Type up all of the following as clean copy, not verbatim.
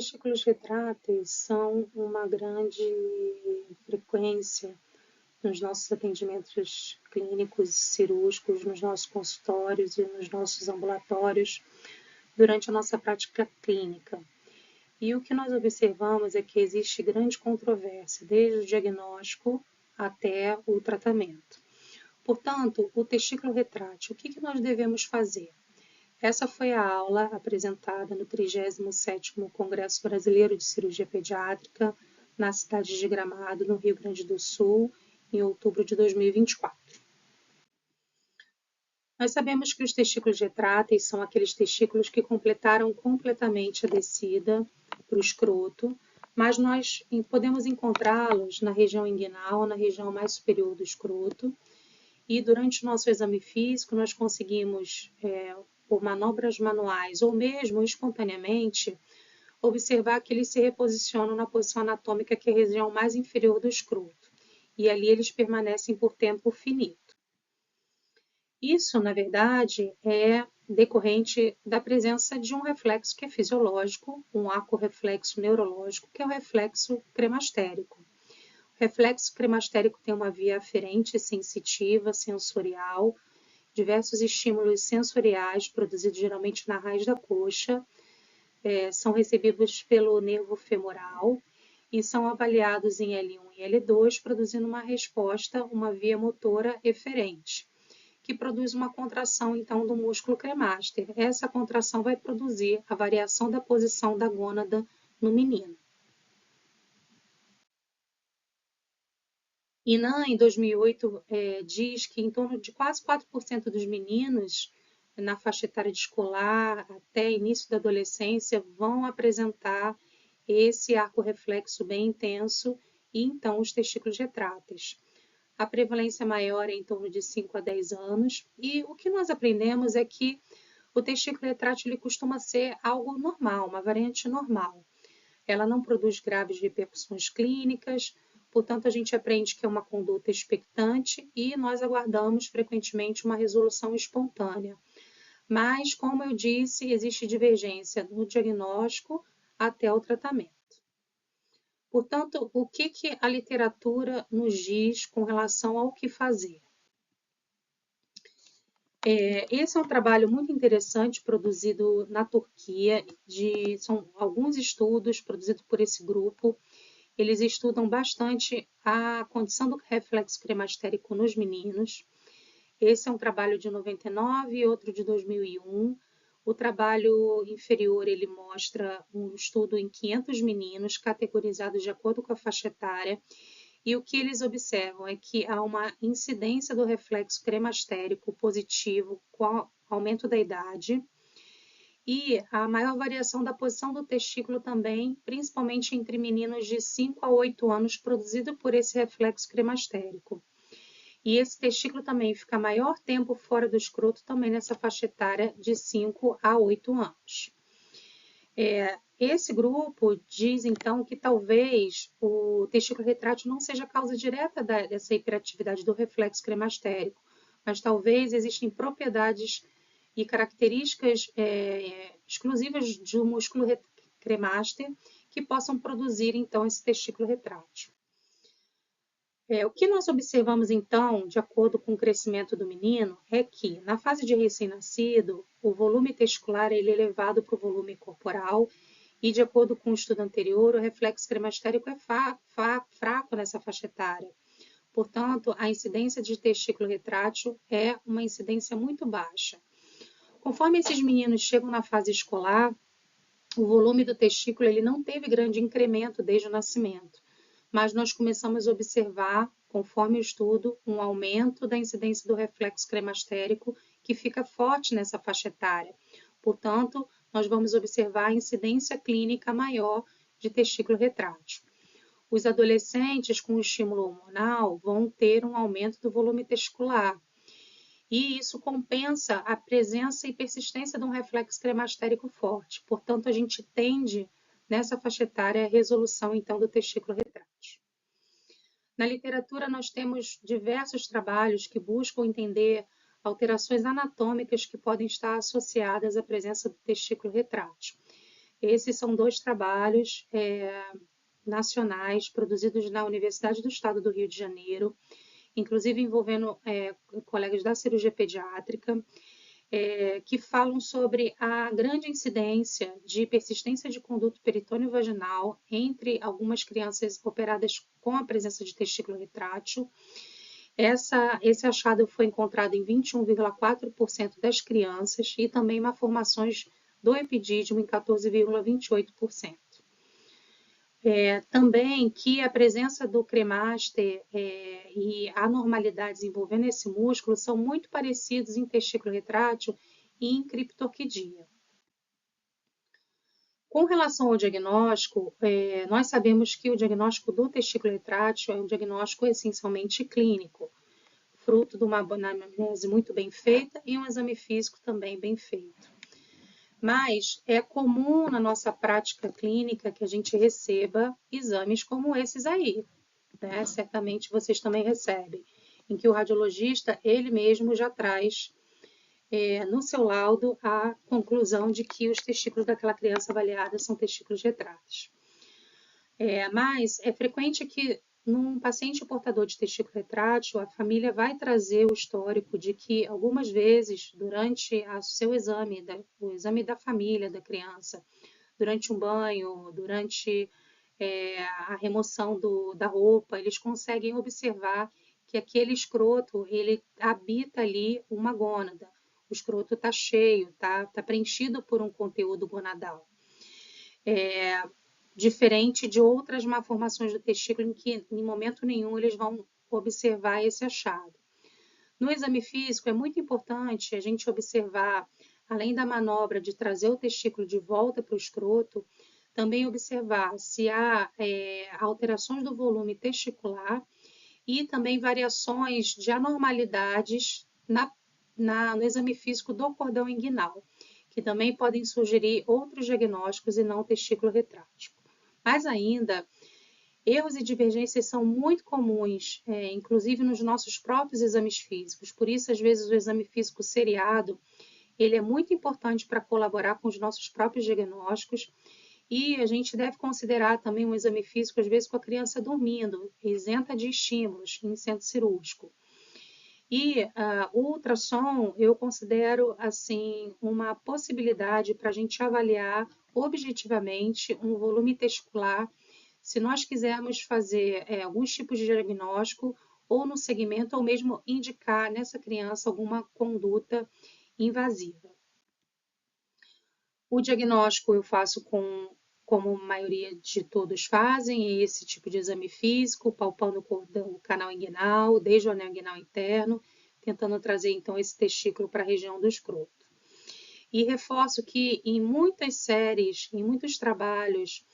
testículos retráteis são uma grande frequência nos nossos atendimentos clínicos e cirúrgicos, nos nossos consultórios e nos nossos ambulatórios durante a nossa prática clínica. E o que nós observamos é que existe grande controvérsia, desde o diagnóstico até o tratamento. Portanto, o testículo retrátil, o que nós devemos fazer? Essa foi a aula apresentada no 37º Congresso Brasileiro de Cirurgia Pediátrica, na cidade de Gramado, no Rio Grande do Sul, em outubro de 2024. Nós sabemos que os testículos retráteis são aqueles testículos que completaram completamente a descida para o escroto, mas nós podemos encontrá-los na região inguinal, na região mais superior do escroto, e durante o nosso exame físico nós conseguimos, por manobras manuais ou mesmo espontaneamente, observar que eles se reposicionam na posição anatômica que é a região mais inferior do escroto, e ali eles permanecem por tempo finito. Isso, na verdade, é decorrente da presença de um reflexo que é fisiológico, um arco-reflexo neurológico, que é o reflexo cremastérico. O reflexo cremastérico tem uma via aferente sensitiva, sensorial, diversos estímulos sensoriais produzidos geralmente na raiz da coxa, são recebidos pelo nervo femoral e são avaliados em L1 e L2, produzindo uma resposta, uma via motora eferente, que produz uma contração, então, do músculo cremaster. Essa contração vai produzir a variação da posição da gônada no menino. INAH, em 2008, diz que em torno de quase 4% dos meninos na faixa etária de escolar até início da adolescência vão apresentar esse arco-reflexo bem intenso e então os testículos retráteis. A prevalência maior é em torno de 5 a 10 anos e o que nós aprendemos é que o testículo retrátil ele costuma ser algo normal, uma variante normal. Ela não produz graves repercussões clínicas, portanto a gente aprende que é uma conduta expectante e nós aguardamos frequentemente uma resolução espontânea. Mas, como eu disse, existe divergência no diagnóstico até o tratamento. Portanto, o que a literatura nos diz com relação ao que fazer? Esse é um trabalho muito interessante produzido na Turquia, são alguns estudos produzidos por esse grupo. Eles estudam bastante a condição do reflexo cremastérico nos meninos. Esse é um trabalho de 99 e outro de 2001. O trabalho inferior ele mostra um estudo em 500 meninos, categorizados de acordo com a faixa etária, e o que eles observam é que há uma incidência do reflexo cremastérico positivo com o aumento da idade, e a maior variação da posição do testículo também, principalmente entre meninos de 5 a 8 anos, produzido por esse reflexo cremastérico. E esse testículo também fica maior tempo fora do escroto, também nessa faixa etária de 5 a 8 anos. Esse grupo diz, então, que talvez o testículo retrátil não seja a causa direta dessa hiperatividade do reflexo cremastérico, mas talvez existem propriedades e características exclusivas do músculo cremaster que possam produzir, então, esse testículo retrátil. O que nós observamos, então, de acordo com o crescimento do menino, é que, na fase de recém-nascido, o volume testicular ele é elevado para o volume corporal e, de acordo com o estudo anterior, o reflexo cremastérico é fraco nessa faixa etária. Portanto, a incidência de testículo retrátil é uma incidência muito baixa. Conforme esses meninos chegam na fase escolar, o volume do testículo ele não teve grande incremento desde o nascimento, mas nós começamos a observar, conforme o estudo, um aumento da incidência do reflexo cremastérico que fica forte nessa faixa etária. Portanto, nós vamos observar a incidência clínica maior de testículo retrátil. Os adolescentes com estímulo hormonal vão ter um aumento do volume testicular, e isso compensa a presença e persistência de um reflexo cremastérico forte. Portanto, a gente tende, nessa faixa etária, a resolução, então, do testículo retrátil. Na literatura, nós temos diversos trabalhos que buscam entender alterações anatômicas que podem estar associadas à presença do testículo retrátil. Esses são 2 trabalhos nacionais produzidos na Universidade do Estado do Rio de Janeiro, inclusive envolvendo colegas da cirurgia pediátrica, que falam sobre a grande incidência de persistência de conduto peritônio vaginal entre algumas crianças operadas com a presença de testículo retrátil. Esse achado foi encontrado em 21,4% das crianças e também malformações do epidídimo em 14,28%. Também que a presença do cremaster e anormalidades envolvendo esse músculo são muito parecidos em testículo retrátil e em criptorquidia. Com relação ao diagnóstico, nós sabemos que o diagnóstico do testículo retrátil é um diagnóstico essencialmente clínico, fruto de uma anamnese muito bem feita e um exame físico também bem feito. Mas é comum na nossa prática clínica que a gente receba exames como esses aí, né? Certamente vocês também recebem, em que o radiologista, ele mesmo já traz no seu laudo a conclusão de que os testículos daquela criança avaliada são testículos retráteis. Mas é frequente que num paciente portador de testículo retrátil, a família vai trazer o histórico de que algumas vezes, durante o seu exame, o exame da família da criança, durante um banho, durante a remoção da roupa, eles conseguem observar que aquele escroto, ele habita ali uma gônada. O escroto está cheio, tá preenchido por um conteúdo gonadal. Diferente de outras malformações do testículo em que, em momento nenhum, eles vão observar esse achado. No exame físico, é muito importante a gente observar, além da manobra de trazer o testículo de volta para o escroto, também observar se há alterações do volume testicular e também variações de anormalidades no exame físico do cordão inguinal, que também podem sugerir outros diagnósticos e não o testículo retrátil. Mas ainda, erros e divergências são muito comuns, inclusive nos nossos próprios exames físicos. Por isso, às vezes, o exame físico seriado, ele é muito importante para colaborar com os nossos próprios diagnósticos. E a gente deve considerar também um exame físico, às vezes, com a criança dormindo, isenta de estímulos em centro cirúrgico. E o ultrassom eu considero assim uma possibilidade para a gente avaliar objetivamente um volume testicular, se nós quisermos fazer alguns tipos de diagnóstico ou no segmento, ou mesmo indicar nessa criança alguma conduta invasiva. O diagnóstico eu faço como a maioria de todos fazem, esse tipo de exame físico, palpando o canal inguinal, desde o anel inguinal interno, tentando trazer então esse testículo para a região do escroto. E reforço que em muitas séries, em muitos trabalhos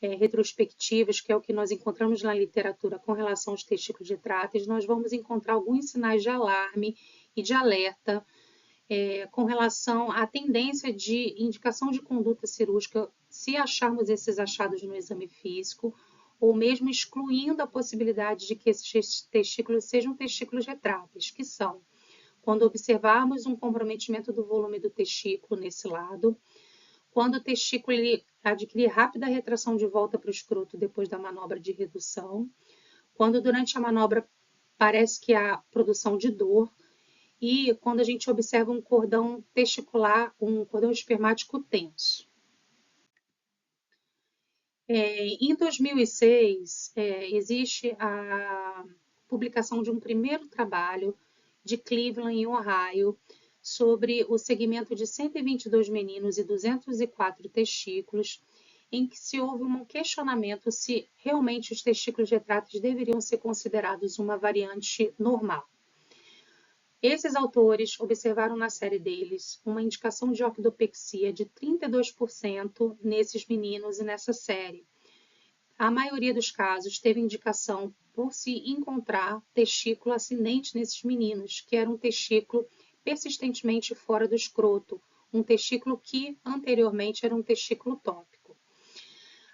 retrospectivos, que é o que nós encontramos na literatura com relação aos testículos retráteis, nós vamos encontrar alguns sinais de alarme e de alerta com relação à tendência de indicação de conduta cirúrgica, se acharmos esses achados no exame físico, ou mesmo excluindo a possibilidade de que esses testículos sejam testículos retráteis, que são quando observarmos um comprometimento do volume do testículo nesse lado, quando o testículo adquirir rápida retração de volta para o escroto depois da manobra de redução, quando durante a manobra parece que há produção de dor, e quando a gente observa um cordão testicular, um cordão espermático tenso. Em 2006, existe a publicação de um primeiro trabalho de Cleveland, em Ohio, sobre o segmento de 122 meninos e 204 testículos, em que se houve um questionamento se realmente os testículos retráteis deveriam ser considerados uma variante normal. Esses autores observaram na série deles uma indicação de orquidopexia de 32% nesses meninos e nessa série. A maioria dos casos teve indicação por se encontrar testículo ascendente nesses meninos, que era um testículo persistentemente fora do escroto, um testículo que anteriormente era um testículo tópico.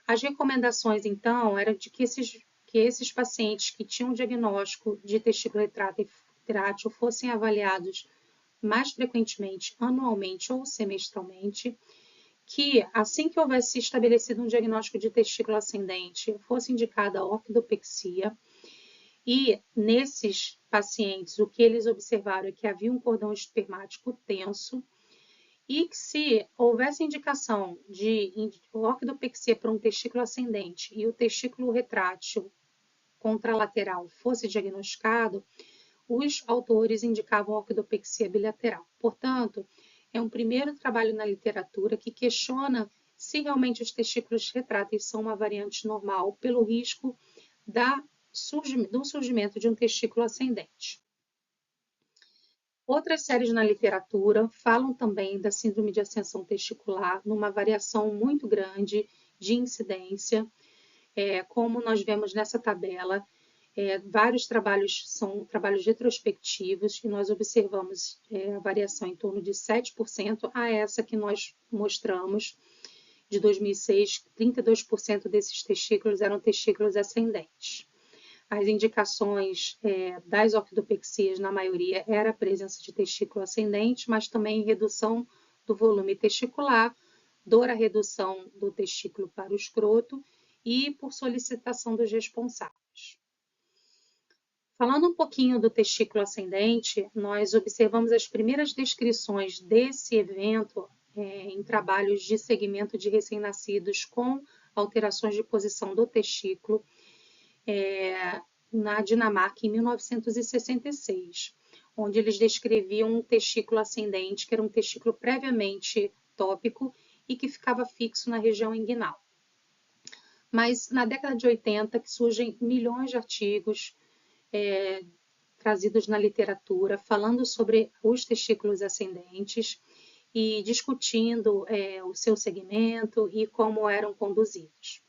As recomendações, então, eram de que esses pacientes que tinham diagnóstico de testículo retrátil fossem avaliados mais frequentemente, anualmente ou semestralmente, que, assim que houvesse estabelecido um diagnóstico de testículo ascendente, fosse indicada a orquidopexia. E nesses pacientes, o que eles observaram é que havia um cordão espermático tenso e que, se houvesse indicação de orquidopexia para um testículo ascendente e o testículo retrátil contralateral fosse diagnosticado, os autores indicavam orquidopexia bilateral. Portanto, é um primeiro trabalho na literatura que questiona se realmente os testículos retráteis são uma variante normal pelo risco do surgimento de um testículo ascendente. Outras séries na literatura falam também da síndrome de ascensão testicular, numa variação muito grande de incidência, como nós vemos nessa tabela. Vários trabalhos são trabalhos retrospectivos e nós observamos a variação em torno de 7% a essa que nós mostramos de 2006, 32% desses testículos eram testículos ascendentes. As indicações das orquidopexias, na maioria, era a presença de testículo ascendente, mas também redução do volume testicular, dor à redução do testículo para o escroto e por solicitação dos responsáveis. Falando um pouquinho do testículo ascendente, nós observamos as primeiras descrições desse evento em trabalhos de segmento de recém-nascidos com alterações de posição do testículo na Dinamarca em 1966, onde eles descreviam um testículo ascendente, que era um testículo previamente tópico e que ficava fixo na região inguinal. Mas na década de 80 que surgem milhões de artigos trazidos na literatura falando sobre os testículos ascendentes e discutindo o seu segmento e como eram conduzidos.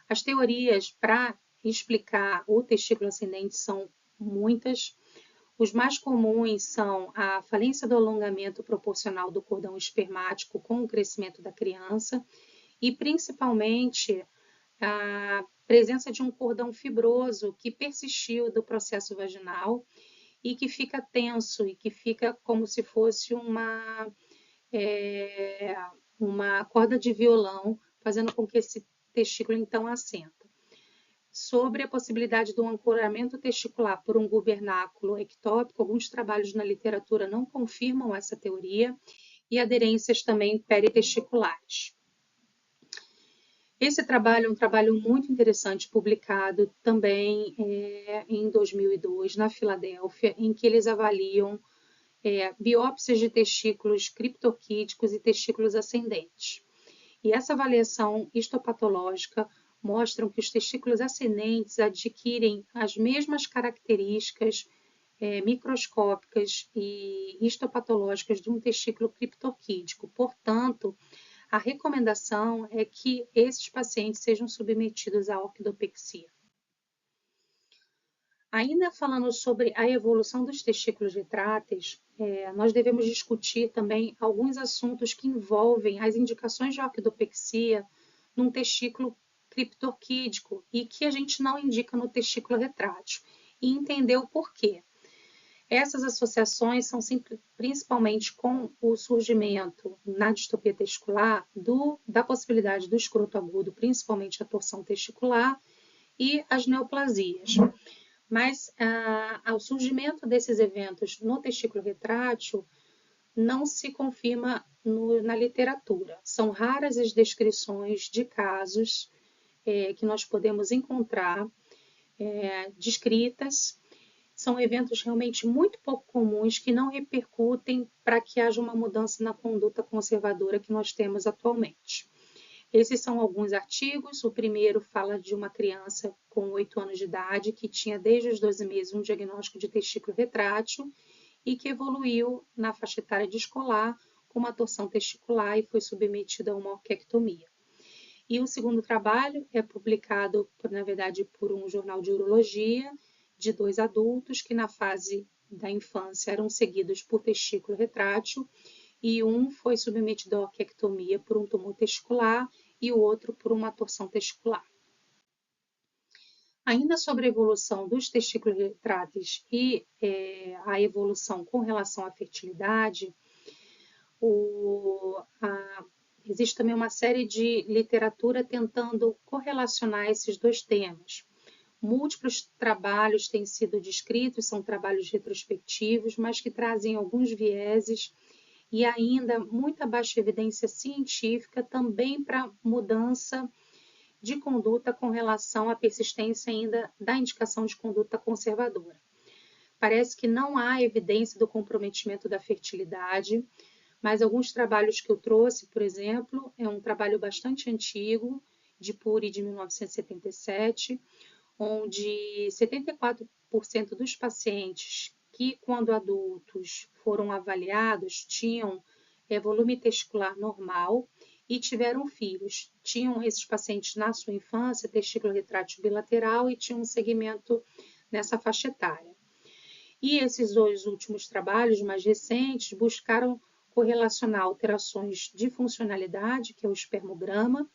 As teorias para explicar o testículo ascendente são muitas. Os mais comuns são a falência do alongamento proporcional do cordão espermático com o crescimento da criança e, principalmente, a presença de um cordão fibroso que persistiu do processo vaginal e que fica tenso e que fica como se fosse uma corda de violão, fazendo com que esse testículo então assenta. Sobre a possibilidade do ancoramento testicular por um gubernáculo ectópico, alguns trabalhos na literatura não confirmam essa teoria e aderências também peritesticulares. Esse trabalho é um trabalho muito interessante, publicado também em 2002, na Filadélfia, em que eles avaliam biópsias de testículos criptorquídicos e testículos ascendentes. E essa avaliação histopatológica mostra que os testículos ascendentes adquirem as mesmas características microscópicas e histopatológicas de um testículo criptorquídico. Portanto, a recomendação é que esses pacientes sejam submetidos à orquidopexia. Ainda falando sobre a evolução dos testículos retráteis, nós devemos discutir também alguns assuntos que envolvem as indicações de orquidopexia num testículo criptorquídico e que a gente não indica no testículo retrátil, e entender o porquê. Essas associações são principalmente com o surgimento na distopia testicular da possibilidade do escroto agudo, principalmente a torção testicular e as neoplasias. Mas ao surgimento desses eventos no testículo retrátil não se confirma na literatura. São raras as descrições de casos que nós podemos encontrar descritas. São eventos realmente muito pouco comuns que não repercutem para que haja uma mudança na conduta conservadora que nós temos atualmente. Esses são alguns artigos. O primeiro fala de uma criança com 8 anos de idade que tinha desde os 12 meses um diagnóstico de testículo retrátil e que evoluiu na faixa etária de escolar com uma torção testicular e foi submetida a uma orquiectomia. E o segundo trabalho é publicado, na verdade, por um jornal de urologia de 2 adultos que na fase da infância eram seguidos por testículo retrátil e um foi submetido à orquiectomia por um tumor testicular e o outro por uma torção testicular. Ainda sobre a evolução dos testículos retráteis e a evolução com relação à fertilidade, existe também uma série de literatura tentando correlacionar esses dois temas. Múltiplos trabalhos têm sido descritos, são trabalhos retrospectivos, mas que trazem alguns vieses e ainda muita baixa evidência científica também para mudança de conduta com relação à persistência ainda da indicação de conduta conservadora. Parece que não há evidência do comprometimento da fertilidade, mas alguns trabalhos que eu trouxe, por exemplo, é um trabalho bastante antigo, de Puri de 1977, onde 74% dos pacientes que, quando adultos, foram avaliados, tinham volume testicular normal e tiveram filhos. Tinham esses pacientes na sua infância, testículo retrátil bilateral, e tinham um segmento nessa faixa etária. E esses dois últimos trabalhos mais recentes buscaram correlacionar alterações de funcionalidade, que é o espermograma.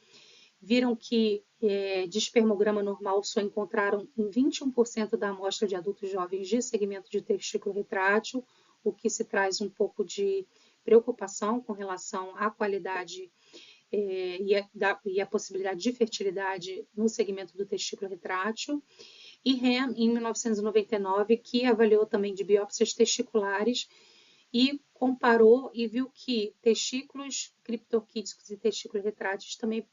Viram que de espermograma normal só encontraram em 21% da amostra de adultos jovens de segmento de testículo retrátil, o que se traz um pouco de preocupação com relação à qualidade e a possibilidade de fertilidade no segmento do testículo retrátil. E Ham, em 1999, que avaliou também de biópsias testiculares e comparou e viu que testículos criptorquídicos e testículos retráteis também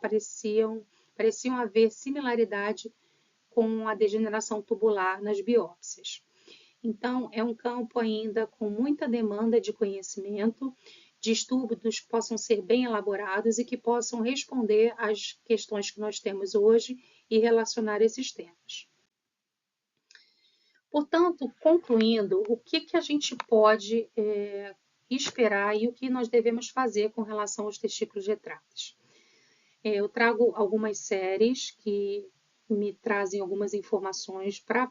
pareciam haver similaridade com a degeneração tubular nas biópsias. Então, é um campo ainda com muita demanda de conhecimento, de estudos que possam ser bem elaborados e que possam responder às questões que nós temos hoje e relacionar esses temas. Portanto, concluindo, o que a gente pode esperar e o que nós devemos fazer com relação aos testículos retráteis? Eu trago algumas séries que me trazem algumas informações para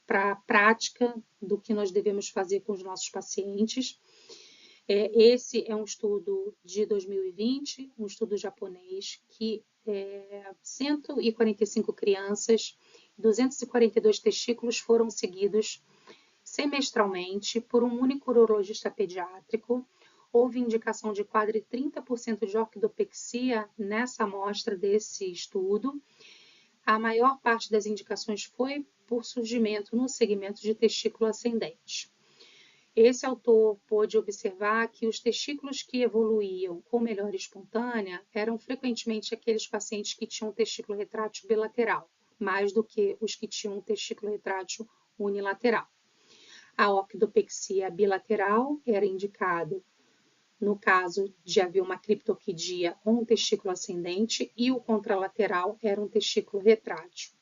a prática do que nós devemos fazer com os nossos pacientes. Esse é um estudo de 2020, um estudo japonês, que 145 crianças, 242 testículos foram seguidos semestralmente por um único urologista pediátrico. Houve indicação de quase 30% de orquidopexia nessa amostra desse estudo. A maior parte das indicações foi por surgimento no segmento de testículo ascendente. Esse autor pôde observar que os testículos que evoluíam com melhora espontânea eram frequentemente aqueles pacientes que tinham testículo retrátil bilateral, mais do que os que tinham testículo retrátil unilateral. A orquidopexia bilateral era indicado no caso de haver uma criptorquidia ou um testículo ascendente, e o contralateral era um testículo retrátil.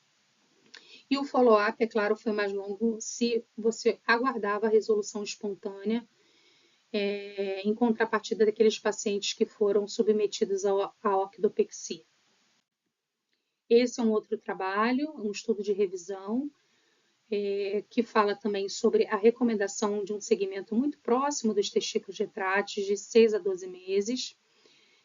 E o follow-up, é claro, foi mais longo se você aguardava a resolução espontânea em contrapartida daqueles pacientes que foram submetidos à orquidopexia. Esse é um outro trabalho, um estudo de revisão, que fala também sobre a recomendação de um segmento muito próximo dos testículos retráteis, de 6 a 12 meses,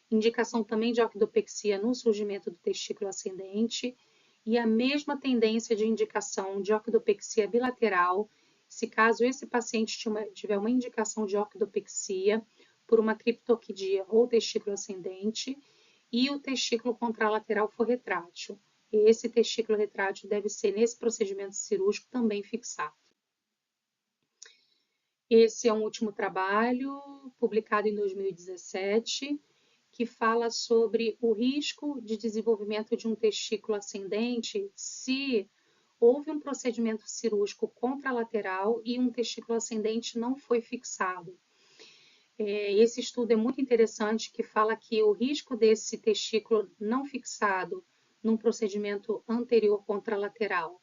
indicação também de orquidopexia no surgimento do testículo ascendente, e a mesma tendência de indicação de orquidopexia bilateral, se caso esse paciente tiver uma indicação de orquidopexia por uma criptorquidia ou testículo ascendente, e o testículo contralateral for retrátil. Esse testículo retrátil deve ser, nesse procedimento cirúrgico, também fixado. Esse é um último trabalho, publicado em 2017, que fala sobre o risco de desenvolvimento de um testículo ascendente se houve um procedimento cirúrgico contralateral e um testículo ascendente não foi fixado. Esse estudo é muito interessante, que fala que o risco desse testículo não fixado num procedimento anterior contralateral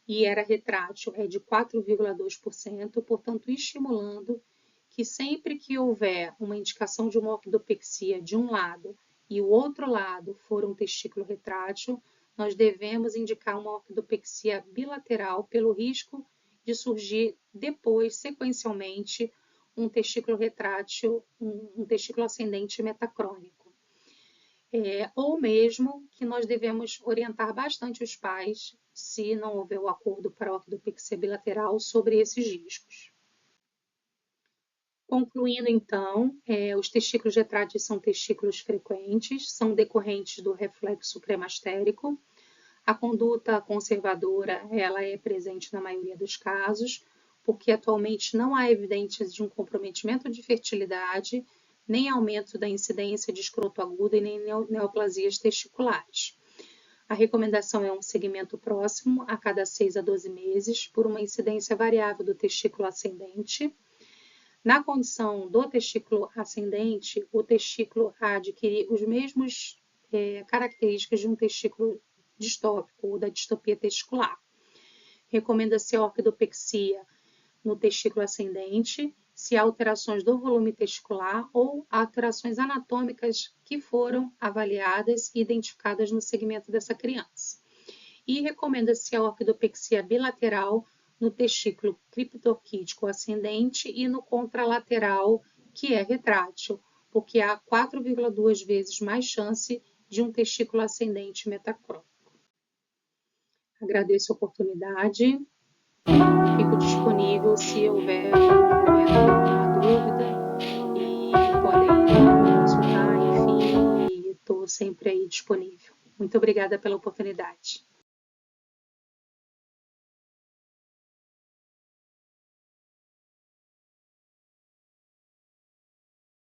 e era retrátil é de 4,2%, portanto, estimulando que sempre que houver uma indicação de uma orquidopexia de um lado e o outro lado for um testículo retrátil, nós devemos indicar uma orquidopexia bilateral pelo risco de surgir depois, sequencialmente, um testículo retrátil, um testículo ascendente metacrônico. Ou mesmo que nós devemos orientar bastante os pais, se não houver o acordo para a orquidopexia bilateral, sobre esses riscos. Concluindo, então, os testículos retráteis são testículos frequentes, são decorrentes do reflexo cremastérico. A conduta conservadora, ela é presente na maioria dos casos, porque atualmente não há evidências de um comprometimento de fertilidade, nem aumento da incidência de escroto agudo e nem neoplasias testiculares. A recomendação é um segmento próximo a cada 6 a 12 meses, por uma incidência variável do testículo ascendente. Na condição do testículo ascendente, o testículo adquire os mesmos características de um testículo distópico ou da distopia testicular. Recomenda-se a orquidopexia no testículo ascendente, se há alterações do volume testicular ou alterações anatômicas que foram avaliadas e identificadas no segmento dessa criança. E recomenda-se a orquidopexia bilateral no testículo criptorquídeo ascendente e no contralateral, que é retrátil, porque há 4,2 vezes mais chance de um testículo ascendente metacrônico. Agradeço a oportunidade, fico disponível se houver alguma dúvida e podem consultar, enfim, e estou sempre aí disponível. Muito obrigada pela oportunidade.